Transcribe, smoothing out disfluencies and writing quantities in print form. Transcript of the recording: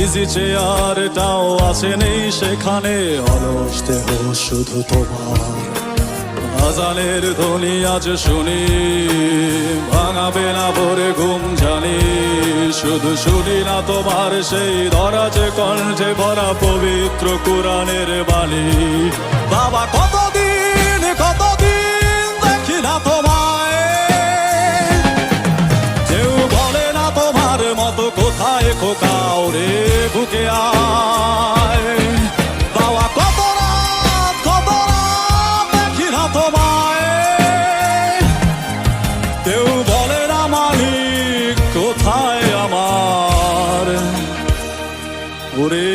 Easy চেয়ারটাও আছে নেই সেখানে, অলস দেহ শুধু তোমার। আজানের ধ্বনি আজ শুনি, ভাঙাবে না ভোরে ঘুম জানি, শুধু শুনি না তোমার সেই দরাজ কণ্ঠে ভরা পবিত্র কুরআনের বাণী। বাবা কতদিন দেখি না তোমায়, কেউ বলে না তোমার মতো কোথায় খোকাও রে বুকে আয়। বাবা কত রাত দেখি না তোমায়, কেউ বলে না মালিক কোথায় আমার। ওরে